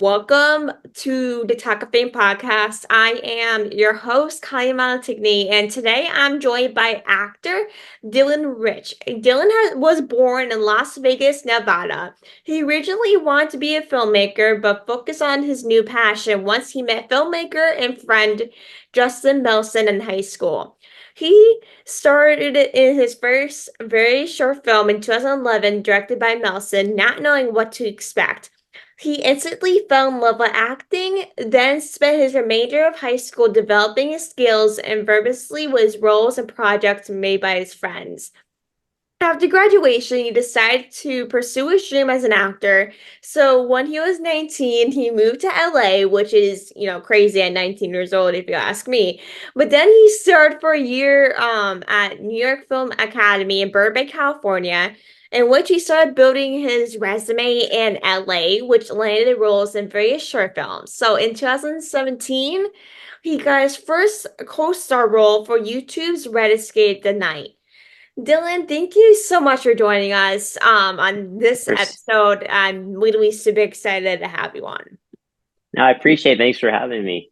Welcome to the Talk of Fame podcast. I am your host, Kaya Malatigney, and today I'm joined by actor Dillion Wrich. Was born in Las Vegas, Nevada. He originally wanted to be a filmmaker, but focused on his new passion once he met filmmaker and friend Justin Melson in high school. He started in his first very short film in 2011, directed by Melson, not knowing what to expect. He instantly fell in love with acting, then spent his remainder of high school developing his skills and verbosely with his roles and projects made by his friends. After graduation, he decided to pursue his dream as an actor. So when he was 19, he moved to LA, which is, crazy at 19 years old, if you ask me. But then he starred for a year at New York Film Academy in Burbank, California, in which he started building his resume in LA, which landed roles in various short films. So in 2017, he got his first co-star role for YouTube's Red Escape the Night. Dillon, thank you so much for joining us on this First, episode. I'm literally super excited to have you on. no, I appreciate it. Thanks for having me.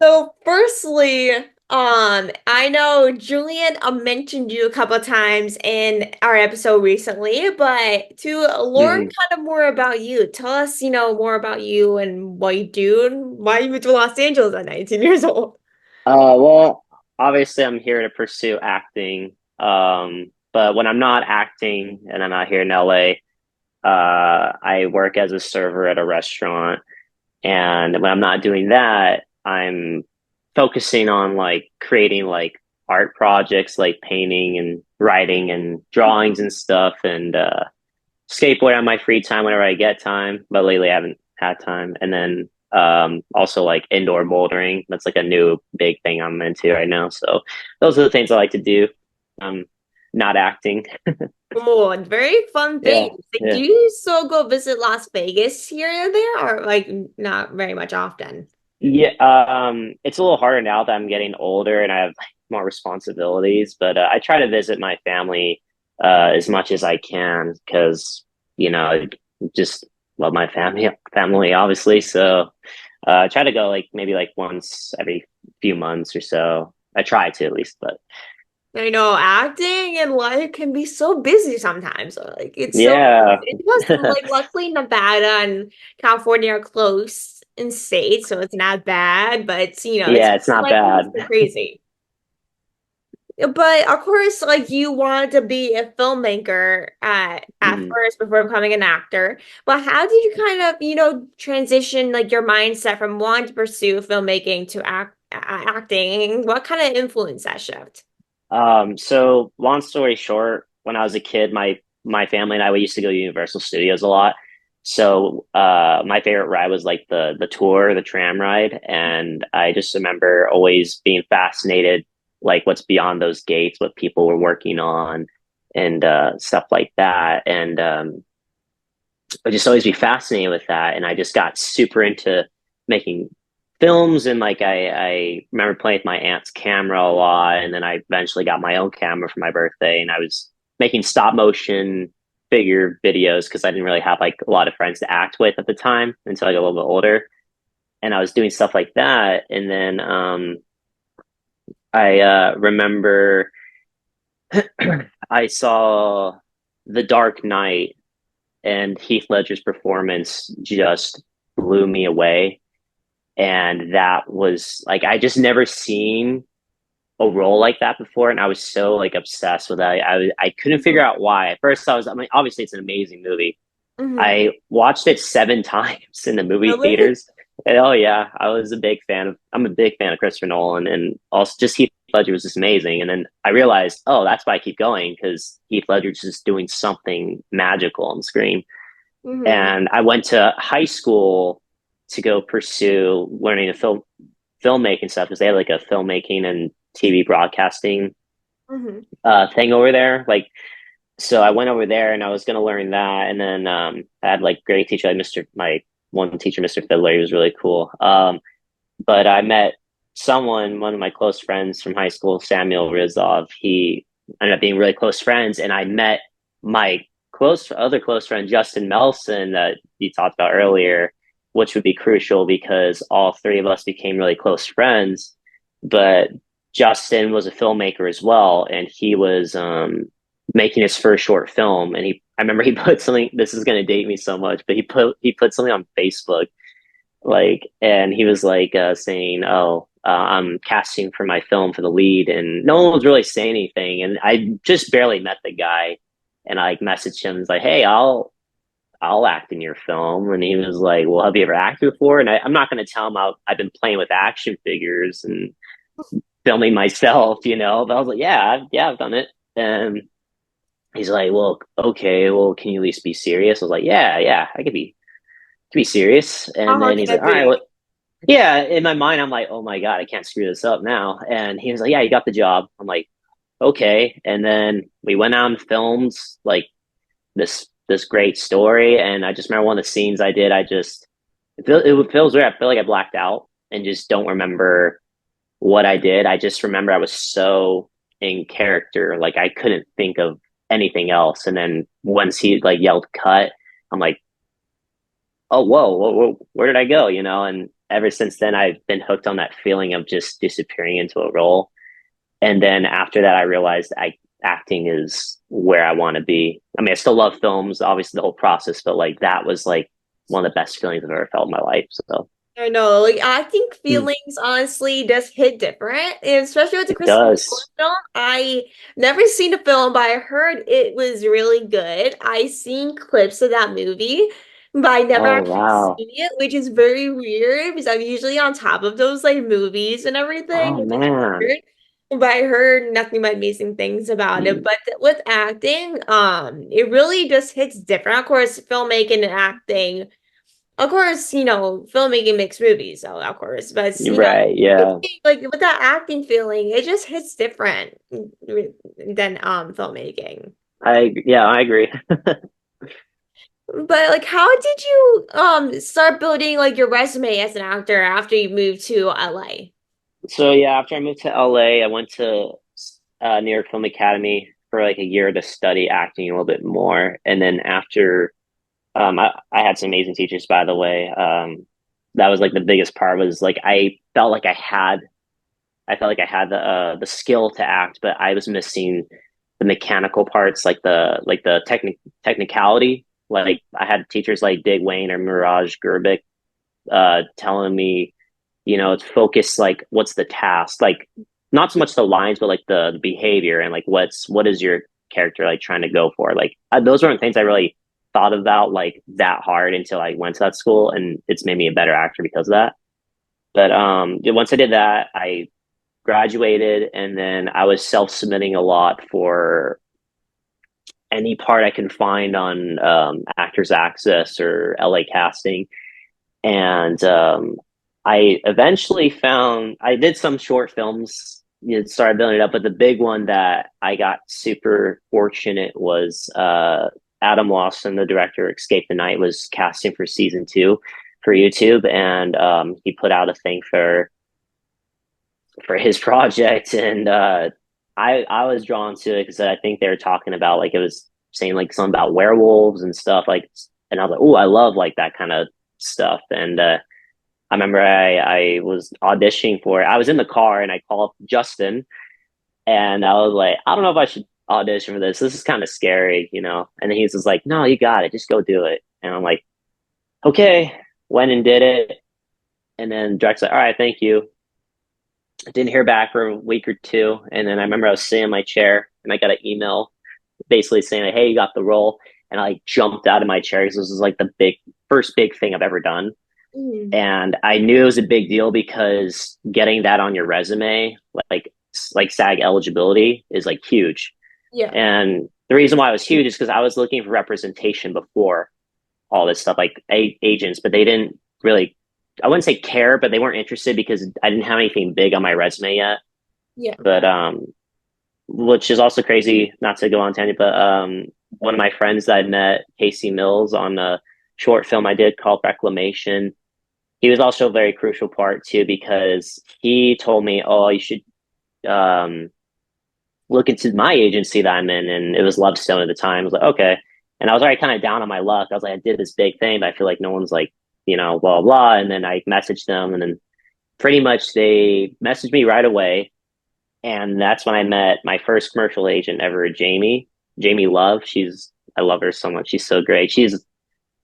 So, firstly, I know Julian mentioned you a couple of times in our episode recently, but to learn Mhm. kind of more about you, tell us, more about you and what you do and why you moved to Los Angeles at 19 years old. Well, obviously, I'm here to pursue acting. But when I'm not acting and I'm not here in LA, I work as a server at a restaurant. And when I'm not doing that, I'm focusing on like creating like art projects, like painting and writing and drawings and stuff, and skateboard on my free time whenever I get time, but lately I haven't had time. And then also like indoor bouldering. That's like a new big thing I'm into right now. So those are the things I like to do. Um, not acting. Oh, very fun Yeah, things. Like, do yeah. you still go visit Las Vegas here and there, or like not very much often? Yeah, it's a little harder now that I'm getting older and I have like, more responsibilities, but I try to visit my family as much as I can because, I just love my family obviously. So I try to go like maybe like once every few months or so. I try to at least, but I know acting and life can be so busy sometimes. So, like it's so yeah. it was like luckily Nevada and California are close in state, so it's not bad, but it's Yeah, it's not life can be bad. so crazy. But of course, like you wanted to be a filmmaker at Mhm. first before becoming an actor. But how did you kind of, transition like your mindset from wanting to pursue filmmaking to acting? What kind of influenced that shift? So long story short, when I was a kid, my family and I we used to go to Universal Studios a lot. So my favorite ride was like the tour, the tram ride, and I just remember always being fascinated, like what's beyond those gates, what people were working on, and stuff like that. And I just always be fascinated with that, and I just got super into making films. And like I remember playing with my aunt's camera a lot, and then I eventually got my own camera for my birthday, and I was making stop motion figure videos because I didn't really have like a lot of friends to act with at the time until I got a little bit older, and I was doing stuff like that. And then I remember I saw The Dark Knight, and Heath Ledger's performance just blew me away. And that was like I just never seen a role like that before, and I was so like obsessed with that. I couldn't figure out why. At first, I mean, obviously it's an amazing movie. Mm-hmm. I watched it 7 times in the movie Really? theaters. And, oh yeah, I'm a big fan of Christopher Nolan, and also just Heath Ledger was just amazing. And then I realized, oh, that's why I keep going because Heath Ledger's just doing something magical on the screen. Mm-hmm. And I went to high school to go pursue learning to filmmaking stuff because they had like a filmmaking and TV broadcasting Mm-hmm. thing over there. Like, so I went over there and I was going to learn that. And then I had like great teacher, like my one teacher, Mr. Fiddler. He was really cool. But I met one of my close friends from high school, Samuel Rizov. He ended up being really close friends, and I met my other close friend, Justin Melson, that you talked about earlier. which would be crucial because all three of us became really close friends. But Justin was a filmmaker as well, and he was making his first short film. And I remember he put something. This is going to date me so much, but he put something on Facebook, like, and he was like saying, "Oh, I'm casting for my film for the lead," and no one was really saying anything. And I just barely met the guy, and I like messaged him, and was like, "Hey, I'll act in your film." And he was like, "Well, have you ever acted before?" And I'm not going to tell him I've been playing with action figures and filming myself, But I was like, yeah, I've done it. And he's like, "Well, okay, well, can you at least be serious?" I was like, yeah, I could be serious. How And hard then can he's like, that "All right, be? well, yeah." In my mind, I'm like, "Oh my God, I can't screw this up now." And he was like, "Yeah, you got the job." I'm like, "Okay." And then we went out and filmed like this great story. And I just remember one of the scenes I did, it feels weird. I feel like I blacked out and just don't remember what I did. I just remember I was so in character, like I couldn't think of anything else. And then once he like yelled cut, I'm like, "Oh, whoa, where did I go?" And ever since then, I've been hooked on that feeling of just disappearing into a role. And then after that, I realized acting is where I want to be. I mean, I still love films, obviously the whole process, but like that was like one of the best feelings I've ever felt in my life. So I know, like I think mm, feelings honestly does hit different, and especially with the it Christopher Nolan does. film. I never seen the film, but I heard it was really good. I seen clips of that movie, but I never Oh actually seen wow. it, which is very weird because I'm usually on top of those like movies and everything, Oh which is man. weird. But I heard nothing but amazing things about it. Mm, But with acting, it really just hits different. Of course, filmmaking and acting of course, filmmaking makes movies, so of course, but you're right. Yeah. like with that acting feeling, it just hits different than filmmaking. Yeah, I agree. But like, how did you start building like your resume as an actor after you moved to LA? So yeah, after I moved to LA, I went to New York Film Academy for like a year to study acting a little bit more. And then after I had some amazing teachers, by the way. That was like the biggest part was like I felt like I had the skill to act, but I was missing the mechanical parts, like the technicality. Like I had teachers like Dig Wayne or Mirage Gerbic telling me, it's focused like what's the task, like not so much the lines, but like the behavior and like what is your character like trying to go for. Like those weren't things I really thought about like that hard until I went to that school, and it's made me a better actor because of that. But once I did that, I graduated, and then I was self submitting a lot for any part I can find on Actors Access or LA Casting. And I eventually found I did some short films, started building it up, but the big one that I got super fortunate was Adam Lawson, the director of Escape the Night, was casting for season 2 for YouTube, and he put out a thing for his project, and I was drawn to it because I think they were talking about like it was saying like something about werewolves and stuff like, and I was like, oh, I love like that kind of stuff. And I remember I was auditioning for it. I was in the car and I called Justin, and I was like, I don't know if I should audition for this. This is kind of scary. And then he was just like, "No, you got it. Just go do it." And I'm like, "Okay." Went and did it, and then director's like, "All right, thank you." I didn't hear back for a week or two, and then I remember I was sitting in my chair and I got an email basically saying, like, "Hey, you got the role." And I like, jumped out of my chair because this was like the first big thing I've ever done. Mm, And I knew it was a big deal because getting that on your resume, like SAG eligibility, is like huge. yeah, And the reason why it was huge is because I was looking for representation before all this stuff, like agents, but they didn't really, I wouldn't say care, but they weren't interested because I didn't have anything big on my resume yet. yeah. But which is also crazy, not to go on tangent, but one of my friends that I met, Casey Mills, on a short film I did called Reclamation, he was also a very crucial part too because he told me, "Oh, you should um, look into my agency that I'm in," and it was Lovestone at the time. I was like, "Okay," and I was already kind of down on my luck. I was like, "I did this big thing, but I feel like no one's like blah, blah, blah. And then I messaged them, and then pretty much they messaged me right away. And that's when I met my first commercial agent ever, Jamie Love. I love her so much. She's so great. She's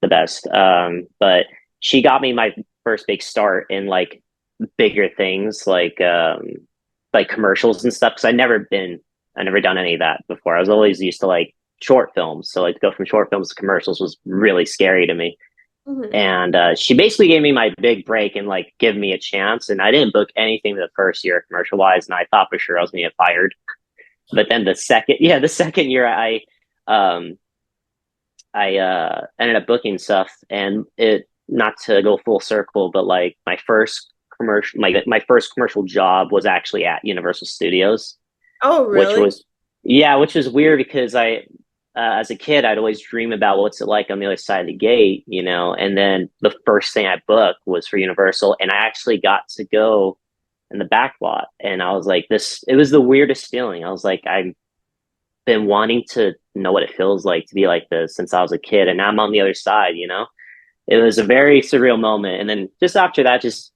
the best. But she got me my first big start in like bigger things, like commercials and stuff. Because I never done any of that before. I was always used to like short films. So like to go from short films to commercials was really scary to me. Mhm. And she basically gave me my big break and like give me a chance. And I didn't book anything the first year commercial wise, and I thought for sure I was gonna get fired. But then the second year um I ended up booking stuff, and it not to go full circle, but like my first commercial job was actually at Universal Studios, Oh, which really? was yeah, which was weird because I as a kid I'd always dream about what's it like on the other side of the gate, and then the first thing I booked was for Universal, and I actually got to go in the back lot, and I was like, this it was the weirdest feeling. I was like, I've been wanting to know what it feels like to be like this since I was a kid, and now I'm on the other side. It was a very surreal moment. And then just after that, just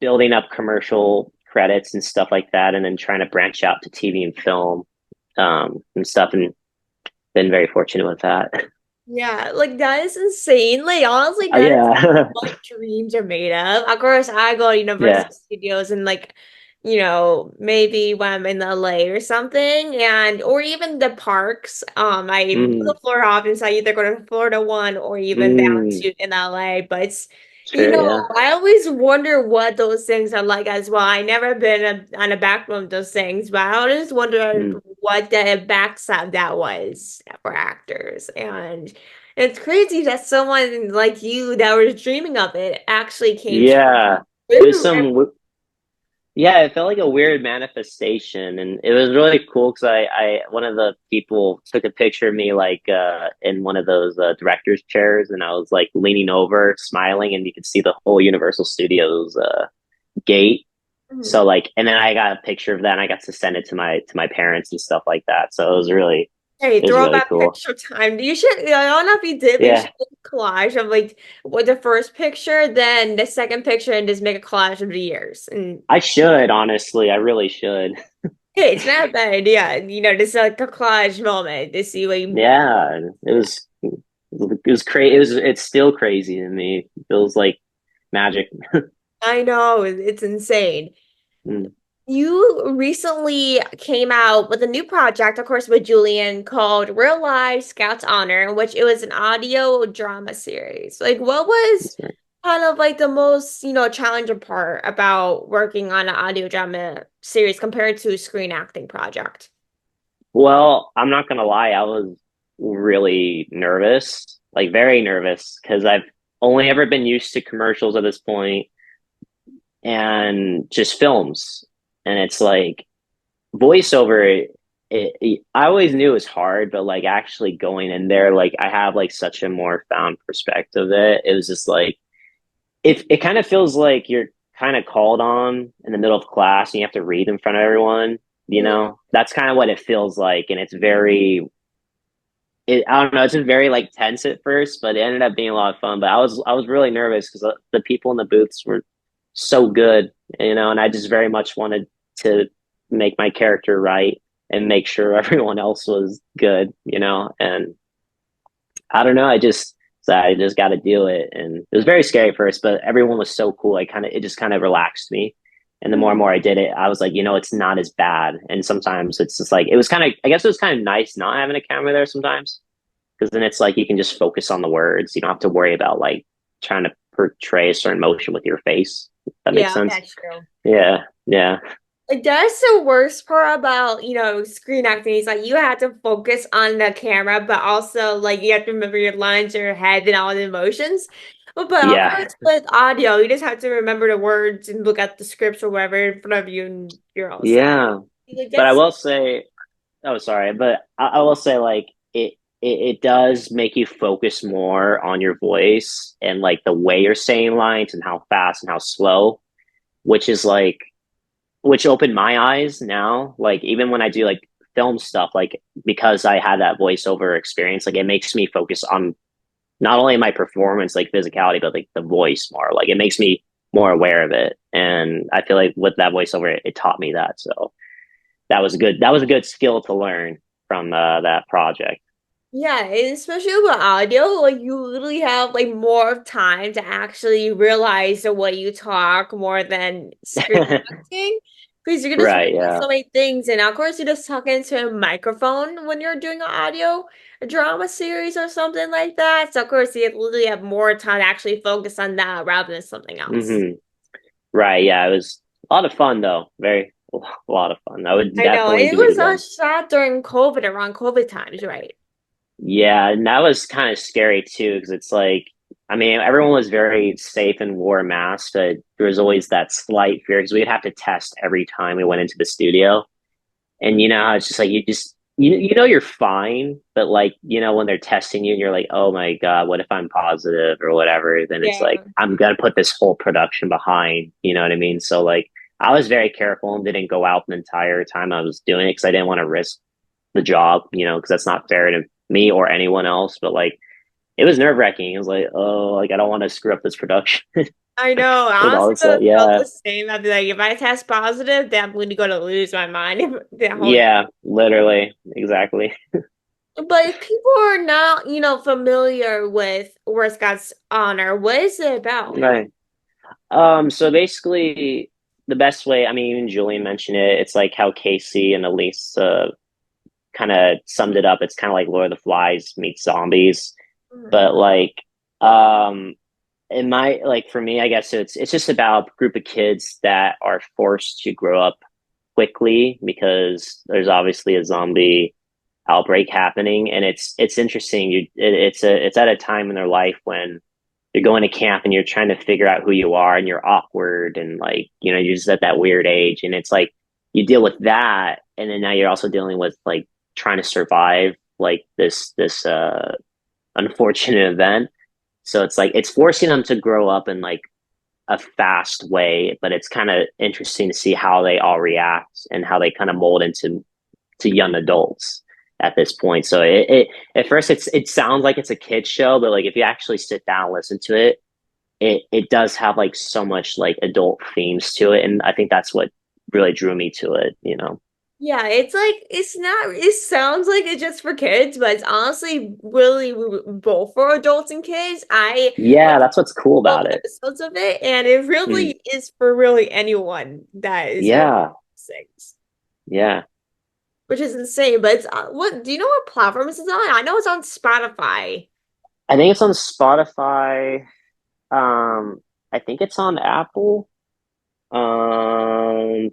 building up commercial credits and stuff like that, and then trying to branch out to TV and film, and stuff, and been very fortunate with that. Yeah, like that is insane. Like honestly, that is Yeah. what dreams are made of. Of course, I go to Yeah. Universal Studios and like, maybe when I'm in LA or something, and or even the parks. I go Mm, to Florida often, so I either go to Florida one or even down mm, to in LA. But sure. Yeah. I always wonder what those things are like as well. I never been on a backbone of those things, but I always wonder Mm, what the backside that was for actors. And it's crazy that someone like you that was dreaming of it actually came true. yeah. It was Yeah, it felt like a weird manifestation, and it was really cool because one of the people took a picture of me like in one of those director's chairs, and I was like leaning over, smiling, and you could see the whole Universal Studios gate. Mhm. So like, and then I got a picture of that, and I got to send it to my parents and stuff like that. So Hey, it was really throwback cool. picture time. You should, I don't know if you did, but you Yeah, should make a collage of like with the first picture, then the second picture, and just make a collage of the years. And I should honestly, I really should. hey, it's not a bad idea. Just like a collage moment to see what you. Yeah, it was crazy. It's still crazy to me. It feels like magic. I know, it's insane. Mm. You recently came out with a new project, of course, with Julian called Real Life Scouts Honor, in which it was an audio drama series. Like, what was That's right. kind of like the most, challenging part about working on an audio drama series compared to a screen acting project? Well, I'm not gonna lie, I was really nervous, like very nervous, because I've only ever been used to commercials at this point and just films. And it's like voiceover, I always knew it was hard, but like actually going in there, like I have like such a more found perspective of it. It was just like it kind of feels like you're kind of called on in the middle of class and you have to read in front of everyone. Yeah. That's kind of what it feels like, and it's I don't know, it's just very like tense at first, but it ended up being a lot of fun. But I was really nervous because the people in the booths were so good, and I just very much wanted to make my character right and make sure everyone else was good, and I don't know. I just got to do it, and it was very scary at first, but everyone was so cool. It just kind of relaxed me, and the more and more I did it, I was like, it's not as bad. And sometimes it's just like I guess it was kind of nice not having a camera there sometimes, because then it's like you can just focus on the words. You don't have to worry about like trying to portray a certain emotion with your face. If that makes Yeah, sense. that's true. Yeah, yeah, Like that's the worst part about, screen acting is like you have to focus on the camera, but also like you have to remember your lines, your head, and all the emotions. But of yeah, course, with audio, you just have to remember the words and look at the scripts or whatever in front of you, and you're all set. yeah. Like But I that's will say, oh, sorry, but I will say like it does make you focus more on your voice and like the way you're saying lines and how fast and how slow, which is like which opened my eyes now. Like even when I do like film stuff, like because I had that voiceover experience, like it makes me focus on not only my performance, like physicality, but like the voice more. Like it makes me more aware of it. And I feel like with that voiceover, it taught me that. So that was good. That was a good skill to learn from that project. Yeah, and especially with audio, like you literally have like more time to actually realize the way you talk more than screen acting. Because you can just Right. realize Yeah. so many things. And of course, you just talk into a microphone when you're doing an audio, a drama series or something like that. So of course, you literally have more time to actually focus on that rather than something else. Right. Yeah. It was a lot of fun though. A lot of fun. I would I know. definitely It do it was a again. shot during COVID, around COVID times, right? Yeah, and that was kind of scary too, because it's like, I mean, everyone was very safe and wore masks, but there was always that slight fear because we'd have to test every time we went into the studio. And you know, how it's just like you know you're fine, but like when they're testing you and you're like, oh my God, what if I'm positive or whatever? Then it's like Yeah. I'm gonna put this whole production behind. You know what I mean? So like I was very careful and didn't go out the entire time I was doing it because I didn't want to risk the job. Because that's not fair to me or anyone else. But like it was nerve wracking. It was like, oh, like I don't want to screw up this production I know. with all Honestly, this. I felt Yeah, the same. I'd be like, if I test positive, then I'm going to go to lose my mind the whole. yeah, literally, exactly. But if people are not, familiar with Worst God's Honor, what is it about? Right. So basically, the best way, I mean, even Julian mentioned it, it's like how Casey and Elise kind of summed it up. It's kind of like Lord of the Flies meets zombies. Mhm. But like, um, in my, like, for me, I guess it's just about a group of kids that are forced to grow up quickly because there's obviously a zombie outbreak happening. And it's interesting. It's at a time in their life when you're going to camp and you're trying to figure out who you are and you're awkward and like you're just at that weird age and it's like you deal with that and then now you're also dealing with like trying to survive like this unfortunate event. So it's like it's forcing them to grow up in like a fast way, but it's kind of interesting to see how they all react and how they kind of mold into to young adults at this point. So it at first it sounds like it's a kid's show, but like if you actually sit down and listen to it, it does have like so much like adult themes to it, and I think that's what really drew me to it. Yeah, it's like it's not. It sounds like it's just for kids, but it's honestly really both for adults and kids. I Yeah, that's what's cool both about it. episodes of it, and it Mm. really is for really anyone that is going Yeah, six, yeah. which is insane. But it's what do you know what platforms it's on? I know it's on Spotify. I think it's on Spotify. um I think it's on Apple. I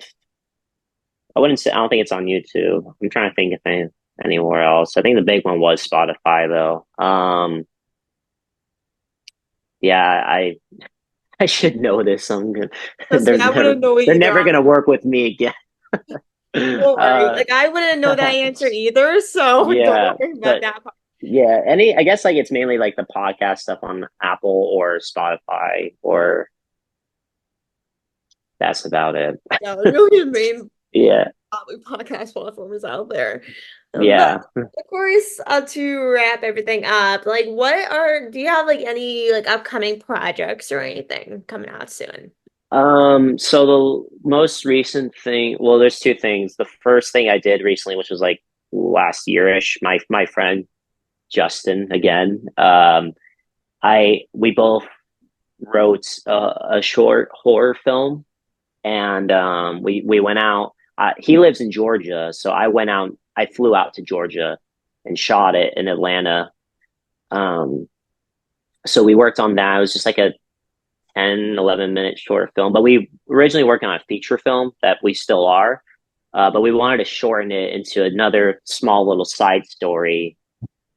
don't think it's on YouTube. I'm trying to think if anywhere else. I think the big one was Spotify though. Yeah, I should know this. I'm good. Trust me, I wouldn't know They're either. never gonna work with me again. Don't worry. uh Like I wouldn't know that answer either, so don't yeah, worry about but that part. yeah, I guess like it's mainly like the podcast stuff on Apple or Spotify, or that's about it. Yeah, really the main Yeah, podcast platforms out there. But yeah. of course, to wrap everything up, like do you have like any like upcoming projects or anything coming out soon? So the most recent thing, well, there's two things. The first thing I did recently, which was like last yearish, my friend Justin again. I we both wrote a short horror film, and we went out. He lives in Georgia, so I went out. I flew out to Georgia and shot it in Atlanta. Um, so we worked on that. It was just like a 10, 11 minute short film, but we originally worked on a feature film that we still are. But we wanted to shorten it into another small little side story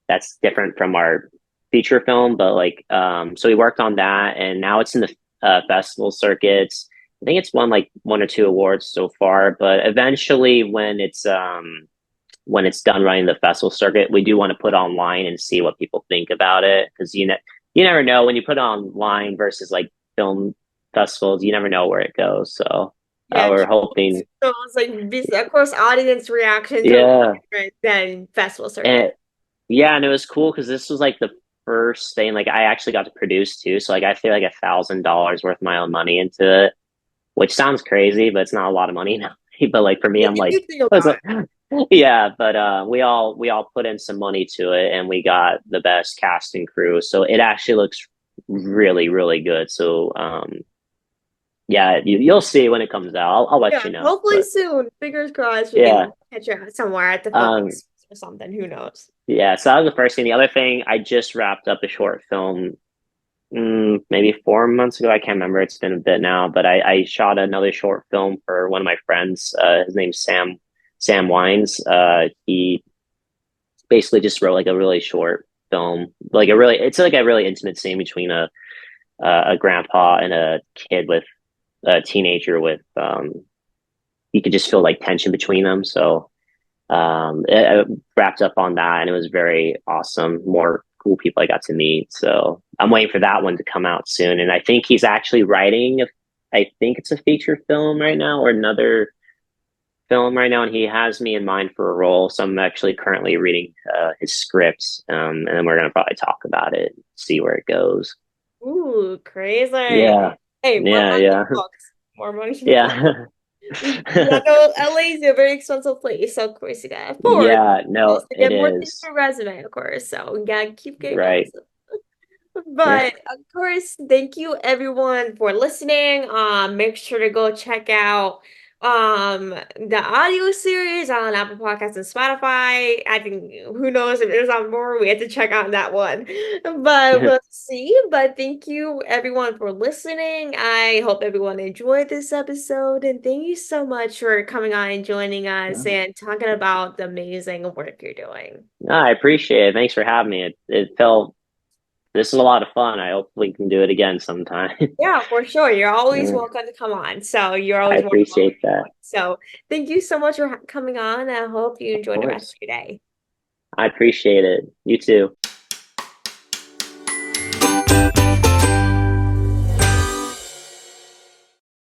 that's different from our feature film. But like, so we worked on that, and now it's in the festival circuits. I think it's won like one or two awards so far. But eventually, when it's done running the festival circuit, we do want to put online and see what people think about it because you never know when you put it online versus like film festivals, you never know where it goes. So Yeah, we're hoping, so it's like of course audience reactions are yeah, different than festival circuit. and yeah, and it was cool because this was like the first thing. Like I actually got to produce too, so like I feel like $1,000 worth of my own money into it, which sounds crazy, but it's not a lot of money now. But like for me, Yeah, I'm if like, you think it's about like yeah, but we all put in some money to it, and we got the best cast and crew, so it actually looks really really good. So yeah, you'll see when it comes out. I'll let yeah, you know. hopefully But soon. Fingers crossed we yeah, can catch you somewhere at the film um, expo or something. Who knows? yeah. So that was the first thing. The other thing, I just wrapped up a short film, maybe 4 months ago. I can't remember. It's been a bit now, but I shot another short film for one of my friends. His name's Sam Wines. He basically just wrote like a really short film, it's like a really intimate scene between a grandpa and a kid with a teenager with you could just feel like tension between them. So it wrapped up on that, and it was very awesome. More cool people I got to meet. So I'm waiting for that one to come out soon. And I think he's actually writing. I think it's a feature film right now or another film right now, and he has me in mind for a role. So I'm actually currently reading his scripts, and then we're gonna probably talk about it, see where it goes. Ooh, crazy. Yeah, Hey, more yeah, money in yeah, the books. More money in the books. yeah, Yeah, no, LA is a very expensive place, so of course you gotta afford yeah. No, just to it get more things is for resume, of course. So you gotta keep getting up. right. Yeah. But of course, thank you everyone for listening. Make sure to go check out the audio series on Apple Podcasts and Spotify. I think who knows if there's on more, we have to check out that one. But we'll see. But thank you everyone for listening. I hope everyone enjoyed this episode, and thank you so much for coming on and joining us No, and talking about the amazing work you're doing. I appreciate it. Thanks for having me. It felt this is a lot of fun. I hope we can do it again sometime. Yeah, for sure. You're always Yeah, welcome to come on. So you're I always more than welcome appreciate to that. join. So thank you so much for coming on. I hope you Of enjoy the rest course. of your day. I appreciate it. You too.